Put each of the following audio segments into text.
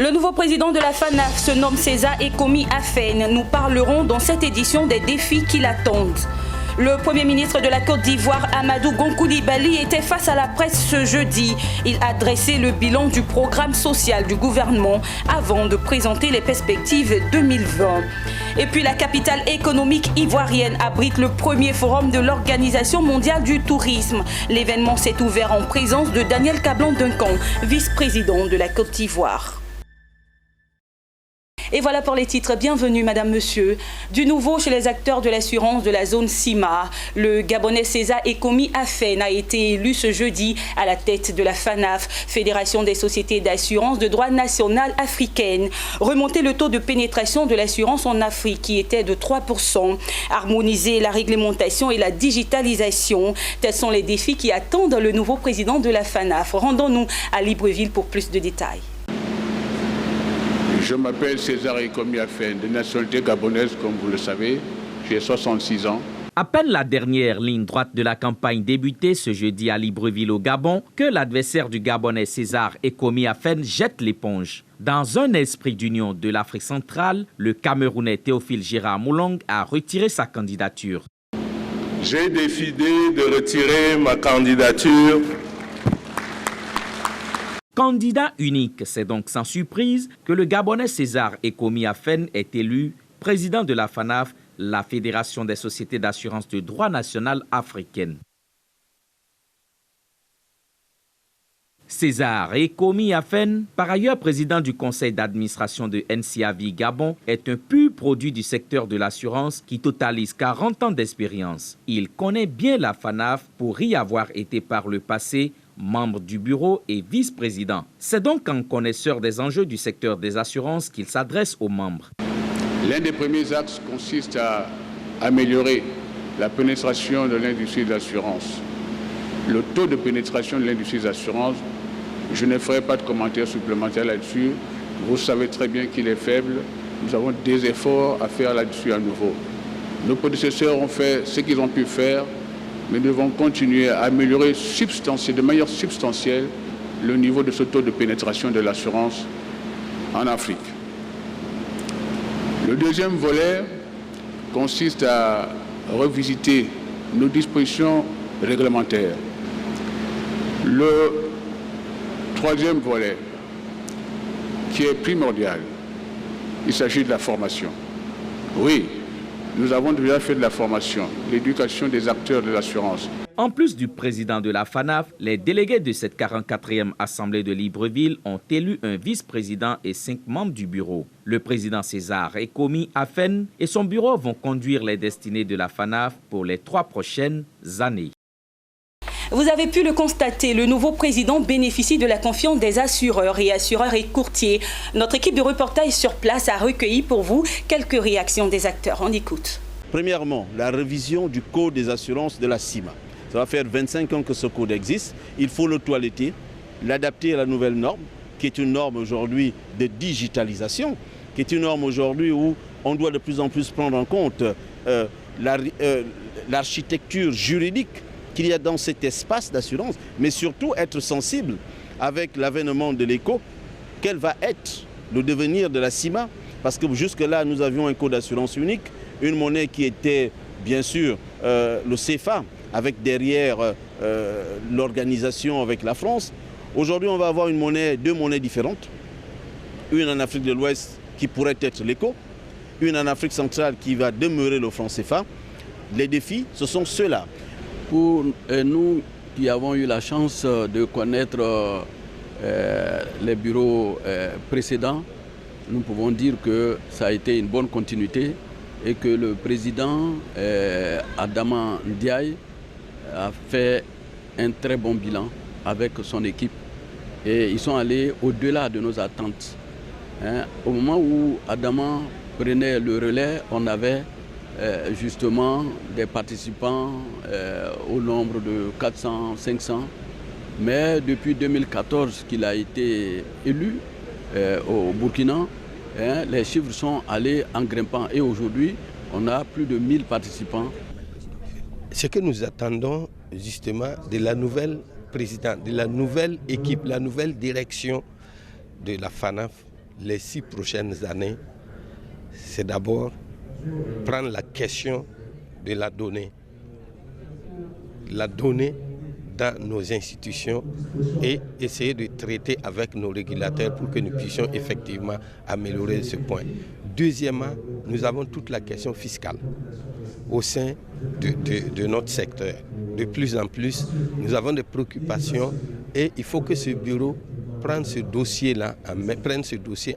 Le nouveau président de la FANAF se nomme César Ekomi Afen. Nous parlerons dans cette édition des défis qui l'attendent. Le Premier ministre de la Côte d'Ivoire, Amadou Gon Coulibaly, était face à la presse ce jeudi. Il a dressé le bilan du programme social du gouvernement avant de présenter les perspectives 2020. Et puis la capitale économique ivoirienne abrite le premier forum de l'Organisation mondiale du tourisme. L'événement s'est ouvert en présence de Daniel Kablan-Duncan, vice-président de la Côte d'Ivoire. Et voilà pour les titres. Bienvenue, madame, monsieur. Du nouveau chez les acteurs de l'assurance de la zone CIMA, le Gabonais César Ekomi Afen a été élu ce jeudi à la tête de la FANAF, Fédération des sociétés d'assurance de droit national africaine. Remonter le taux de pénétration de l'assurance en Afrique qui était de 3%. Harmoniser la réglementation et la digitalisation. Tels sont les défis qui attendent le nouveau président de la FANAF. Rendons-nous à Libreville pour plus de détails. Je m'appelle César Ekomi Afen, de nationalité gabonaise, comme vous le savez. J'ai 66 ans. À peine la dernière ligne droite de la campagne débutée ce jeudi à Libreville au Gabon, que l'adversaire du Gabonais César Ekomi Afen jette l'éponge. Dans un esprit d'union de l'Afrique centrale, le Camerounais Théophile Gérard Moulong a retiré sa candidature. J'ai décidé de retirer ma candidature. Candidat unique, c'est donc sans surprise que le Gabonais César Ekomi Afen est élu président de la FANAF, la Fédération des sociétés d'assurance de droit national africaine. César Ekomi Afen, par ailleurs président du conseil d'administration de NCAV Gabon, est un pur produit du secteur de l'assurance qui totalise 40 ans d'expérience. Il connaît bien la FANAF pour y avoir été par le passé membre du bureau et vice-président. C'est donc en connaisseur des enjeux du secteur des assurances qu'il s'adresse aux membres. L'un des premiers axes consiste à améliorer la pénétration de l'industrie de l'assurance. Le taux de pénétration de l'industrie de l'assurance, je ne ferai pas de commentaires supplémentaires là-dessus. Vous savez très bien qu'il est faible. Nous avons des efforts à faire là-dessus à nouveau. Nos prédécesseurs ont fait ce qu'ils ont pu faire, mais nous devons continuer à améliorer de manière substantielle le niveau de ce taux de pénétration de l'assurance en Afrique. Le deuxième volet consiste à revisiter nos dispositions réglementaires. Le troisième volet, qui est primordial, il s'agit de la formation. Oui. Nous avons déjà fait de la formation, l'éducation des acteurs de l'assurance. En plus du président de la FANAF, les délégués de cette 44e Assemblée de Libreville ont élu un vice-président et 5 membres du bureau. Le président César Ekomi Afen et son bureau vont conduire les destinées de la FANAF pour les 3 prochaines années. Vous avez pu le constater, le nouveau président bénéficie de la confiance des assureurs et courtiers. Notre équipe de reportage sur place a recueilli pour vous quelques réactions des acteurs. On écoute. Premièrement, la révision du code des assurances de la CIMA. Ça va faire 25 ans que ce code existe. Il faut le toiletter, l'adapter à la nouvelle norme, qui est une norme aujourd'hui de digitalisation, qui est une norme aujourd'hui où on doit de plus en plus prendre en compte l'architecture juridique qu'il y a dans cet espace d'assurance, mais surtout être sensible avec l'avènement de l'éco, quel va être le devenir de la CIMA, parce que jusque-là, nous avions un code d'assurance unique, une monnaie qui était bien sûr le CFA, avec derrière l'organisation avec la France. Aujourd'hui, on va avoir deux monnaies différentes, une en Afrique de l'Ouest qui pourrait être l'éco, une en Afrique centrale qui va demeurer le franc CFA. Les défis, ce sont ceux-là. Pour nous qui avons eu la chance de connaître les bureaux précédents, nous pouvons dire que ça a été une bonne continuité et que le président Adama Ndiaye a fait un très bon bilan avec son équipe et ils sont allés au-delà de nos attentes. Au moment où Adama prenait le relais, on avait justement des participants au nombre de 400, 500. Mais depuis 2014 qu'il a été élu au Burkina, les chiffres sont allés en grimpant. Et aujourd'hui, on a plus de 1000 participants. Ce que nous attendons justement de la nouvelle présidente, de la nouvelle équipe, la nouvelle direction de la FANAF, les 6 prochaines années, c'est d'abord prendre la question de la donnée dans nos institutions et essayer de traiter avec nos régulateurs pour que nous puissions effectivement améliorer ce point. Deuxièmement, nous avons toute la question fiscale au sein de notre secteur. De plus en plus, nous avons des préoccupations et il faut que ce bureau prenne ce dossier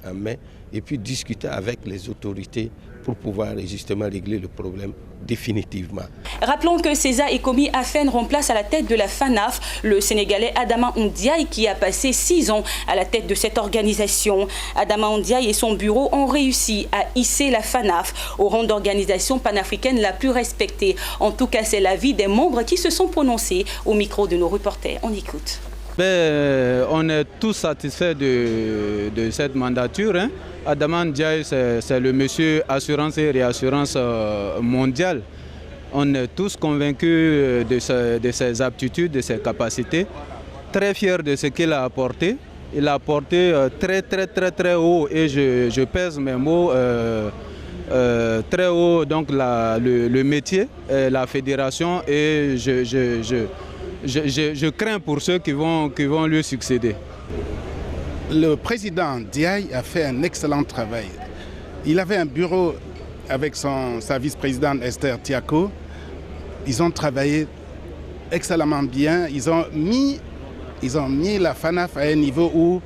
en main et puis discuter avec les autorités pour pouvoir justement régler le problème définitivement. Rappelons que César Ekomi Afen remplace à la tête de la FANAF le Sénégalais Adama Ndiaye qui a passé 6 ans à la tête de cette organisation. Adama Ndiaye et son bureau ont réussi à hisser la FANAF au rang d'organisation panafricaine la plus respectée. En tout cas, c'est l'avis des membres qui se sont prononcés au micro de nos reporters. On écoute. On est tous satisfaits de cette mandature. Adama Ndiaye, c'est le monsieur assurance et réassurance mondiale. On est tous convaincus de ses aptitudes, de ses capacités. Très fiers de ce qu'il a apporté. Il a apporté très haut, et je pèse mes mots, très haut donc le métier, la fédération, et je crains pour ceux qui vont lui succéder. Le président Ndiaye a fait un excellent travail. Il avait un bureau avec sa vice-présidente Esther Tiako. Ils ont travaillé excellemment bien. Ils ont mis la FANAF à un niveau où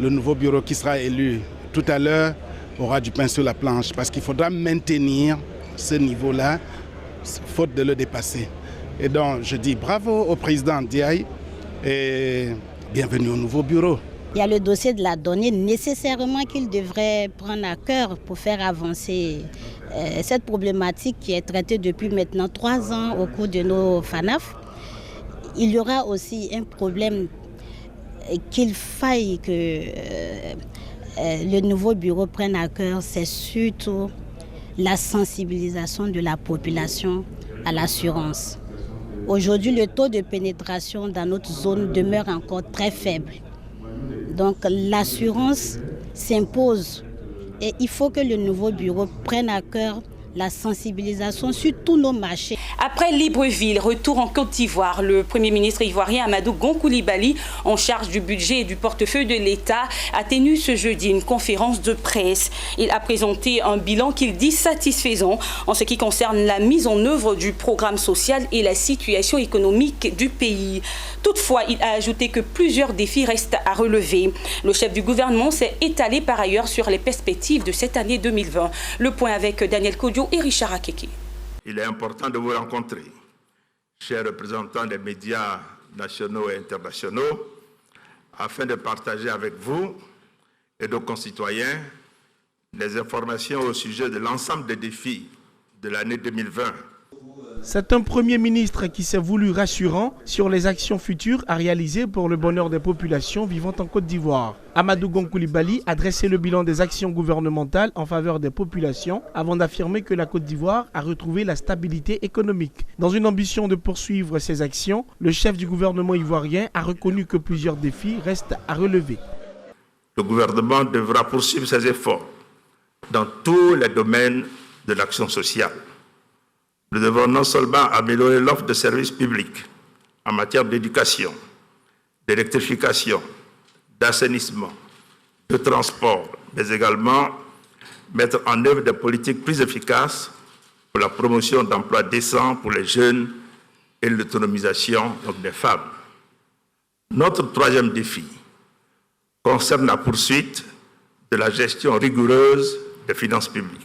le nouveau bureau qui sera élu tout à l'heure aura du pain sur la planche. Parce qu'il faudra maintenir ce niveau-là, faute de le dépasser. Et donc, je dis bravo au président Ndiaye et bienvenue au nouveau bureau. Il y a le dossier de la donnée nécessairement qu'il devrait prendre à cœur pour faire avancer cette problématique qui est traitée depuis maintenant 3 ans au cours de nos FANAF. Il y aura aussi un problème qu'il faille que le nouveau bureau prenne à cœur, c'est surtout la sensibilisation de la population à l'assurance. Aujourd'hui, le taux de pénétration dans notre zone demeure encore très faible. Donc l'assurance s'impose et il faut que le nouveau bureau prenne à cœur la sensibilisation sur tous nos marchés. Après Libreville, retour en Côte d'Ivoire, le Premier ministre ivoirien Amadou Gon Coulibaly, en charge du budget et du portefeuille de l'État, a tenu ce jeudi une conférence de presse. Il a présenté un bilan qu'il dit satisfaisant en ce qui concerne la mise en œuvre du programme social et la situation économique du pays. Toutefois, il a ajouté que plusieurs défis restent à relever. Le chef du gouvernement s'est étalé par ailleurs sur les perspectives de cette année 2020. Le point avec Daniel Kodio et Richard Akeke. Il est important de vous rencontrer, chers représentants des médias nationaux et internationaux, afin de partager avec vous et nos concitoyens les informations au sujet de l'ensemble des défis de l'année 2020. C'est un Premier ministre qui s'est voulu rassurant sur les actions futures à réaliser pour le bonheur des populations vivant en Côte d'Ivoire. Amadou Gon Coulibaly a dressé le bilan des actions gouvernementales en faveur des populations avant d'affirmer que la Côte d'Ivoire a retrouvé la stabilité économique. Dans une ambition de poursuivre ces actions, le chef du gouvernement ivoirien a reconnu que plusieurs défis restent à relever. Le gouvernement devra poursuivre ses efforts dans tous les domaines de l'action sociale. Nous devons non seulement améliorer l'offre de services publics en matière d'éducation, d'électrification, d'assainissement, de transport, mais également mettre en œuvre des politiques plus efficaces pour la promotion d'emplois décents pour les jeunes et l'autonomisation des femmes. Notre troisième défi concerne la poursuite de la gestion rigoureuse des finances publiques,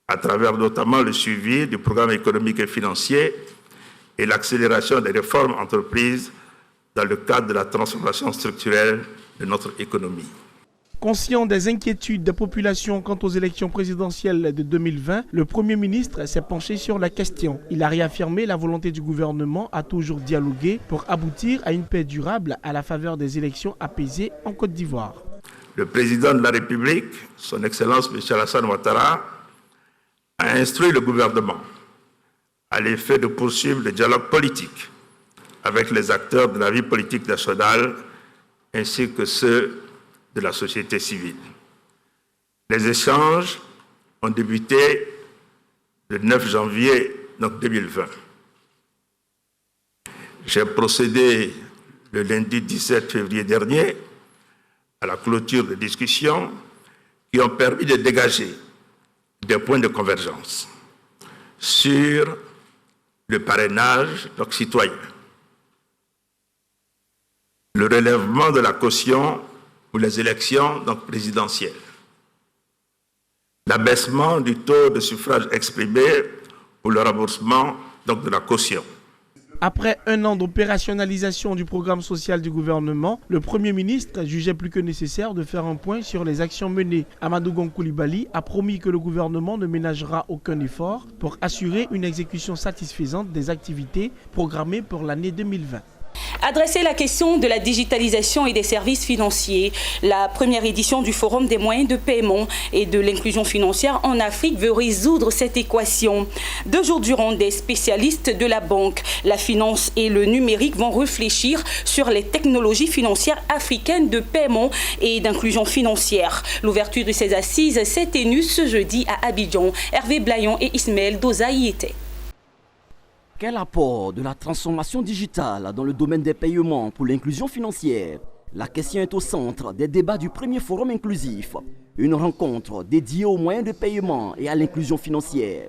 à travers notamment le suivi du programme économique et financier et l'accélération des réformes entreprises dans le cadre de la transformation structurelle de notre économie. Conscient des inquiétudes des populations quant aux élections présidentielles de 2020, le Premier ministre s'est penché sur la question. Il a réaffirmé la volonté du gouvernement à toujours dialoguer pour aboutir à une paix durable à la faveur des élections apaisées en Côte d'Ivoire. Le président de la République, son Excellence M. Alassane Ouattara, a instruit le gouvernement à l'effet de poursuivre le dialogue politique avec les acteurs de la vie politique nationale ainsi que ceux de la société civile. Les échanges ont débuté le 9 janvier 2020. J'ai procédé le lundi 17 février dernier à la clôture des discussions qui ont permis de dégager des points de convergence sur le parrainage citoyen, le relèvement de la caution pour les élections présidentielles, l'abaissement du taux de suffrage exprimé pour le remboursement de la caution. Après un an d'opérationnalisation du programme social du gouvernement, le Premier ministre jugeait plus que nécessaire de faire un point sur les actions menées. Amadou Goncoulibaly a promis que le gouvernement ne ménagera aucun effort pour assurer une exécution satisfaisante des activités programmées pour l'année 2020. Adresser la question de la digitalisation et des services financiers, la première édition du Forum des moyens de paiement et de l'inclusion financière en Afrique veut résoudre cette équation. 2 jours durant, des spécialistes de la banque, la finance et le numérique vont réfléchir sur les technologies financières africaines de paiement et d'inclusion financière. L'ouverture de ces assises s'est tenue ce jeudi à Abidjan. Hervé Blayon et Ismaël Doza y étaient. Quel apport de la transformation digitale dans le domaine des paiements pour l'inclusion financière? La question est au centre des débats du premier forum inclusif, une rencontre dédiée aux moyens de paiement et à l'inclusion financière.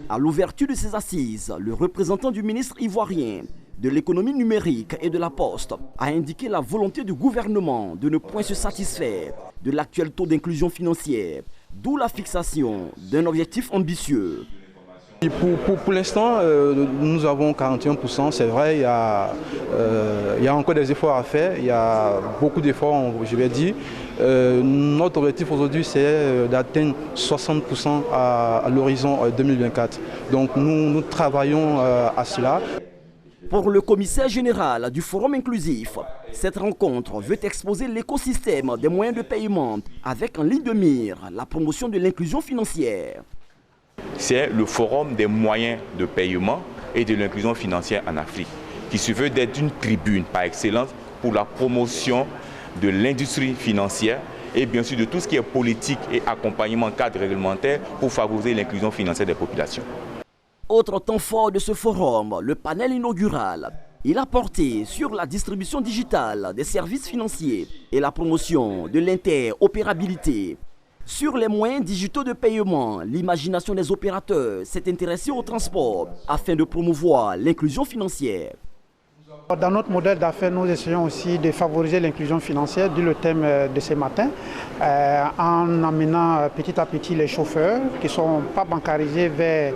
À l'ouverture de ces assises, le représentant du ministre ivoirien de l'économie numérique et de la poste a indiqué la volonté du gouvernement de ne point se satisfaire de l'actuel taux d'inclusion financière, d'où la fixation d'un objectif ambitieux. Pour l'instant, nous avons 41%, c'est vrai, il y a encore des efforts à faire, il y a beaucoup d'efforts, je vais dire. Notre objectif aujourd'hui, c'est d'atteindre 60% à l'horizon 2024. Donc nous travaillons à cela. Pour le commissaire général du Forum inclusif, cette rencontre veut exposer l'écosystème des moyens de paiement avec en ligne de mire la promotion de l'inclusion financière. C'est le forum des moyens de paiement et de l'inclusion financière en Afrique, qui se veut d'être une tribune par excellence pour la promotion de l'industrie financière et bien sûr de tout ce qui est politique et accompagnement cadre réglementaire pour favoriser l'inclusion financière des populations. Autre temps fort de ce forum, le panel inaugural. Il a porté sur la distribution digitale des services financiers et la promotion de l'interopérabilité. Sur les moyens digitaux de paiement, l'imagination des opérateurs s'est intéressée au transport afin de promouvoir l'inclusion financière. Dans notre modèle d'affaires, nous essayons aussi de favoriser l'inclusion financière, d'où le thème de ce matin, en amenant petit à petit les chauffeurs qui ne sont pas bancarisés vers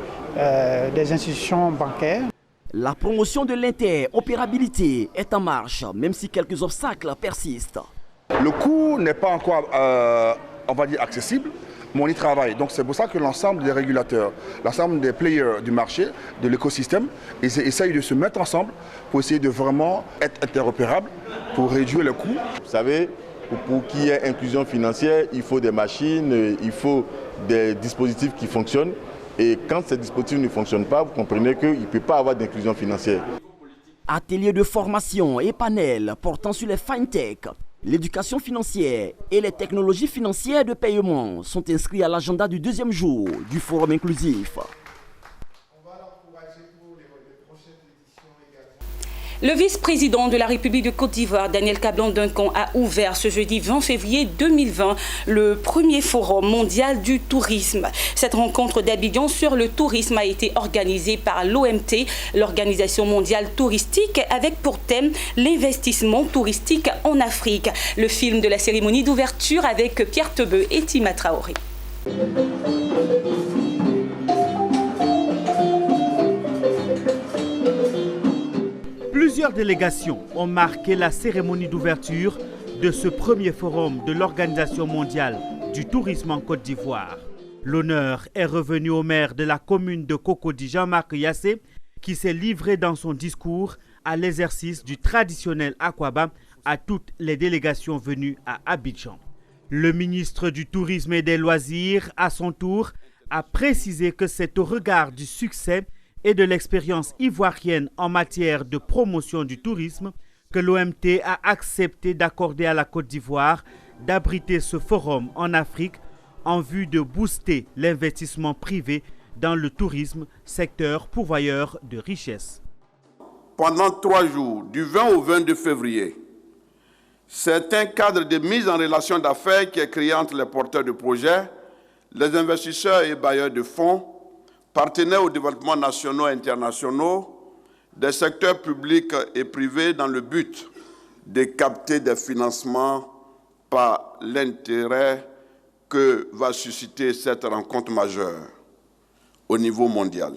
des institutions bancaires. La promotion de l'interopérabilité est en marche, même si quelques obstacles persistent. Le coût n'est pas encore on va dire accessible, mais on y travaille. Donc c'est pour ça que l'ensemble des régulateurs, l'ensemble des players du marché, de l'écosystème, essayent de se mettre ensemble pour essayer de vraiment être interopérables, pour réduire le coût. Vous savez, pour qu'il y ait inclusion financière, il faut des machines, il faut des dispositifs qui fonctionnent. Et quand ces dispositifs ne fonctionnent pas, vous comprenez qu'il ne peut pas avoir d'inclusion financière. Ateliers de formation et panels portant sur les fintech, l'éducation financière et les technologies financières de paiement sont inscrits à l'agenda du 2e jour du Forum inclusif. Le vice-président de la République de Côte d'Ivoire, Daniel Kablan-Duncan, a ouvert ce jeudi 20 février 2020 le premier forum mondial du tourisme. Cette rencontre d'Abidjan sur le tourisme a été organisée par l'OMT, l'Organisation mondiale touristique, avec pour thème l'investissement touristique en Afrique. Le film de la cérémonie d'ouverture avec Pierre Tebeu et Tima Traoré. Plusieurs délégations ont marqué la cérémonie d'ouverture de ce premier forum de l'Organisation mondiale du tourisme en Côte d'Ivoire. L'honneur est revenu au maire de la commune de Cocody, Jean-Marc Yassé, qui s'est livré dans son discours à l'exercice du traditionnel Akwaba à toutes les délégations venues à Abidjan. Le ministre du Tourisme et des Loisirs, à son tour, a précisé que c'est au regard du succès et de l'expérience ivoirienne en matière de promotion du tourisme que l'OMT a accepté d'accorder à la Côte d'Ivoire d'abriter ce forum en Afrique en vue de booster l'investissement privé dans le tourisme, secteur pourvoyeur de richesses. Pendant 3 jours, du 20 au 22 février, c'est un cadre de mise en relation d'affaires qui est créé entre les porteurs de projets, les investisseurs et bailleurs de fonds, partenaires au développement nationaux et internationaux, des secteurs publics et privés dans le but de capter des financements par l'intérêt que va susciter cette rencontre majeure au niveau mondial.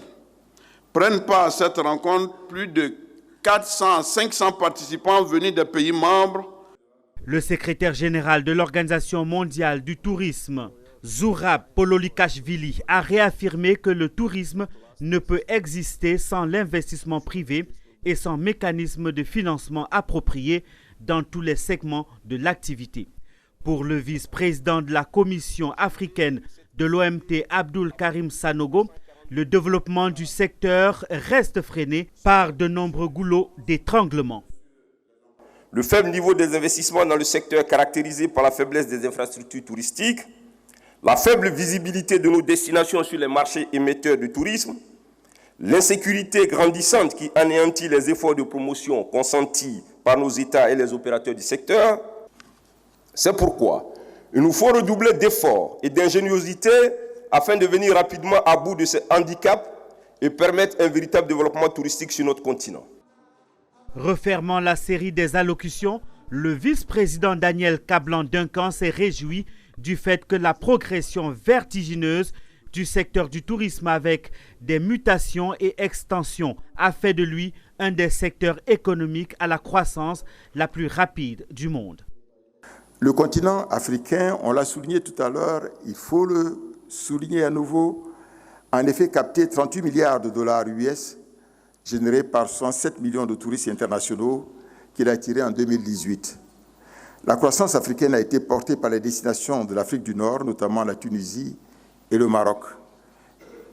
Prennent part à cette rencontre plus de 400 à 500 participants venus des pays membres. Le secrétaire général de l'Organisation mondiale du tourisme, Zurab Pololikashvili, a réaffirmé que le tourisme ne peut exister sans l'investissement privé et sans mécanisme de financement approprié dans tous les segments de l'activité. Pour le vice-président de la Commission africaine de l'OMT, Abdul Karim Sanogo, le développement du secteur reste freiné par de nombreux goulots d'étranglement. Le faible niveau des investissements dans le secteur caractérisé par la faiblesse des infrastructures touristiques, la faible visibilité de nos destinations sur les marchés émetteurs de tourisme, l'insécurité grandissante qui anéantit les efforts de promotion consentis par nos États et les opérateurs du secteur. C'est pourquoi il nous faut redoubler d'efforts et d'ingéniosité afin de venir rapidement à bout de ces handicaps et permettre un véritable développement touristique sur notre continent. Refermant la série des allocutions, le vice-président Daniel Kablan-Duncan s'est réjoui du fait que la progression vertigineuse du secteur du tourisme avec des mutations et extensions a fait de lui un des secteurs économiques à la croissance la plus rapide du monde. Le continent africain, on l'a souligné tout à l'heure, il faut le souligner à nouveau, a en effet capté 38 milliards de dollars US générés par 107 millions de touristes internationaux qu'il a attirés en 2018. La croissance africaine a été portée par les destinations de l'Afrique du Nord, notamment la Tunisie et le Maroc.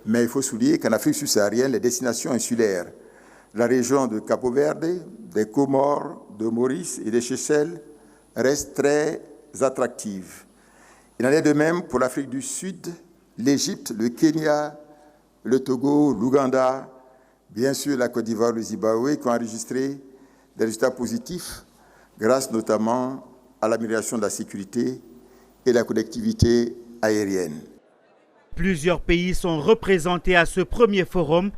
Mais il faut souligner qu'en Afrique subsaharienne, les destinations insulaires, la région de Capo Verde, des Comores, de Maurice et des Seychelles restent très attractives. Il en est de même pour l'Afrique du Sud, l'Égypte, le Kenya, le Togo, l'Ouganda, bien sûr la Côte d'Ivoire, le Zimbabwe, qui ont enregistré des résultats positifs grâce notamment à l'amélioration de la sécurité et de la connectivité aérienne. Plusieurs pays sont représentés à ce premier forum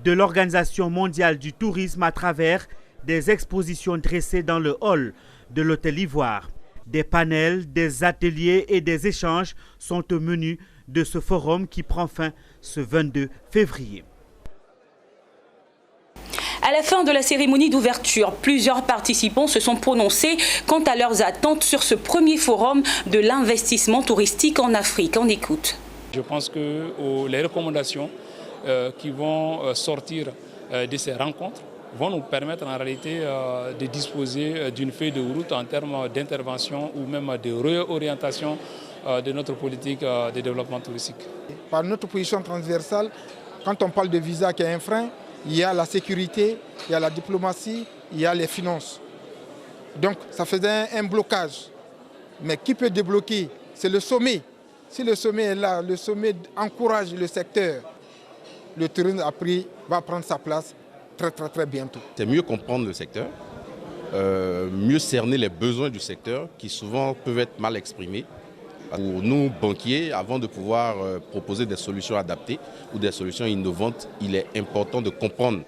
de l'Organisation mondiale du tourisme à travers des expositions dressées dans le hall de l'Hôtel Ivoire. Des panels, des ateliers et des échanges sont au menu de ce forum qui prend fin ce 22 février. À la fin de la cérémonie d'ouverture, plusieurs participants se sont prononcés quant à leurs attentes sur ce premier forum de l'investissement touristique en Afrique. On écoute. Je pense que les recommandations qui vont sortir de ces rencontres vont nous permettre en réalité de disposer d'une feuille de route en termes d'intervention ou même de réorientation de notre politique de développement touristique. Par notre position transversale, quand on parle de visa qui est un frein, il y a la sécurité, il y a la diplomatie, il y a les finances. Donc ça faisait un blocage. Mais qui peut débloquer? C'est le sommet. Si le sommet est là, le sommet encourage le secteur, le tourisme va prendre sa place très bientôt. C'est mieux comprendre le secteur, mieux cerner les besoins du secteur qui souvent peuvent être mal exprimés. Pour nous, banquiers, avant de pouvoir proposer des solutions adaptées ou des solutions innovantes, il est important de comprendre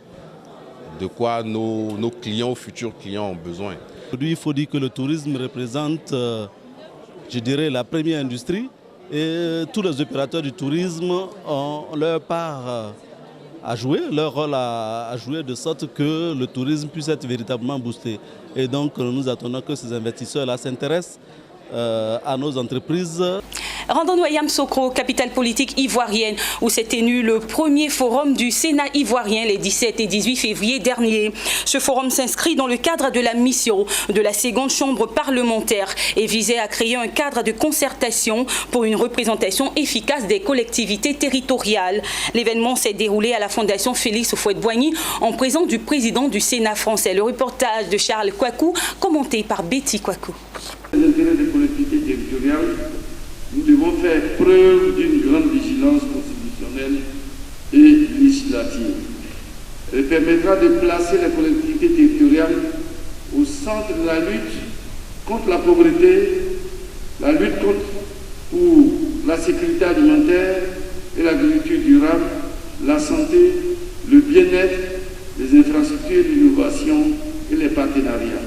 de quoi nos clients ou futurs clients ont besoin. Aujourd'hui, il faut dire que le tourisme représente, je dirais, la première industrie et tous les opérateurs du tourisme ont leur part à jouer, leur rôle à jouer de sorte que le tourisme puisse être véritablement boosté. Et donc, nous attendons que ces investisseurs-là s'intéressent à nos entreprises. Rendons-nous à Yamoussoukro, capitale politique ivoirienne, où s'est tenu le premier forum du Sénat ivoirien les 17 et 18 février dernier. Ce forum s'inscrit dans le cadre de la mission de la seconde chambre parlementaire et visait à créer un cadre de concertation pour une représentation efficace des collectivités territoriales. L'événement s'est déroulé à la Fondation Félix Houphouët-Boigny en présence du président du Sénat français. Le reportage de Charles Kouakou, commenté par Betty Kouakou. L'intérêt des collectivités territoriales nous devons faire preuve d'une grande vigilance constitutionnelle et législative. Elle permettra de placer les collectivités territoriales au centre de la lutte contre la pauvreté, la lutte pour la sécurité alimentaire et l'agriculture durable, la santé, le bien-être, les infrastructures, l'innovation et les partenariats.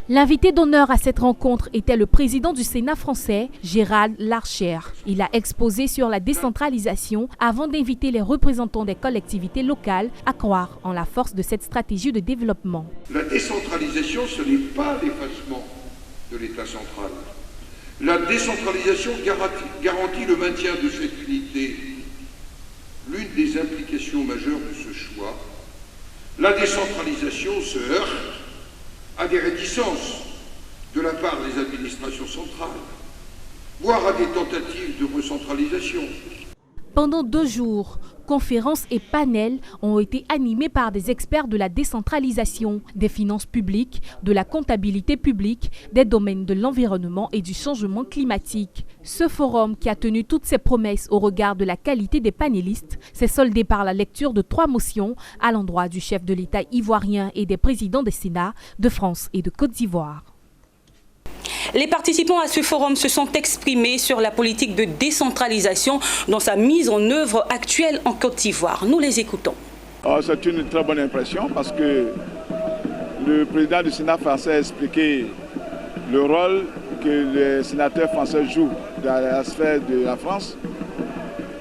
L'invité d'honneur à cette rencontre était le président du Sénat français, Gérald Larcher. Il a exposé sur la décentralisation avant d'inviter les représentants des collectivités locales à croire en la force de cette stratégie de développement. La décentralisation, ce n'est pas l'effacement de l'État central. La décentralisation garantit le maintien de cette unité. L'une des implications majeures de ce choix, la décentralisation se heurte à des réticences de la part des administrations centrales, voire à des tentatives de recentralisation. Pendant 2 jours, conférences et panels ont été animés par des experts de la décentralisation, des finances publiques, de la comptabilité publique, des domaines de l'environnement et du changement climatique. Ce forum, qui a tenu toutes ses promesses au regard de la qualité des panélistes, s'est soldé par la lecture de 3 motions à l'endroit du chef de l'État ivoirien et des présidents des Sénats de France et de Côte d'Ivoire. Les participants à ce forum se sont exprimés sur la politique de décentralisation dans sa mise en œuvre actuelle en Côte d'Ivoire. Nous les écoutons. C'est une très bonne impression parce que le président du Sénat français a expliqué le rôle que les sénateurs français jouent dans la sphère de la France.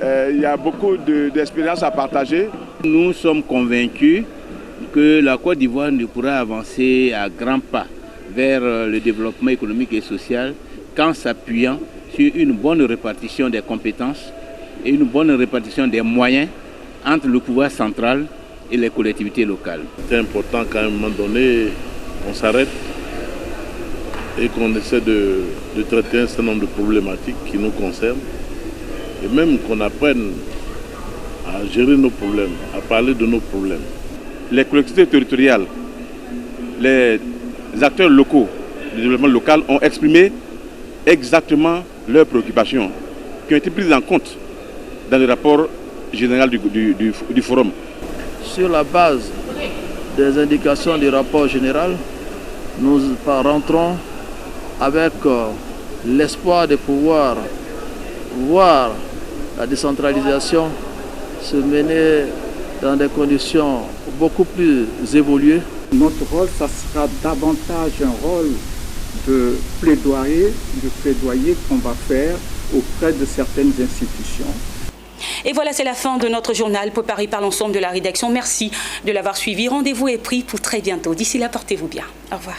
Il y a beaucoup d'expériences à partager. Nous sommes convaincus que la Côte d'Ivoire ne pourra avancer à grands pas vers le développement économique et social qu'en s'appuyant sur une bonne répartition des compétences et une bonne répartition des moyens entre le pouvoir central et les collectivités locales. C'est important qu'à un moment donné, on s'arrête et qu'on essaie de traiter un certain nombre de problématiques qui nous concernent et même qu'on apprenne à gérer nos problèmes, à parler de nos problèmes. Les collectivités territoriales, les acteurs locaux du développement local ont exprimé exactement leurs préoccupations qui ont été prises en compte dans le rapport général du forum. Sur la base des indications du rapport général, nous rentrons avec l'espoir de pouvoir voir la décentralisation se mener dans des conditions beaucoup plus évoluées. Notre rôle, ça sera davantage un rôle de plaidoyer qu'on va faire auprès de certaines institutions. Et voilà, c'est la fin de notre journal préparé par l'ensemble de la rédaction. Merci de l'avoir suivi. Rendez-vous est pris pour très bientôt. D'ici là, portez-vous bien. Au revoir.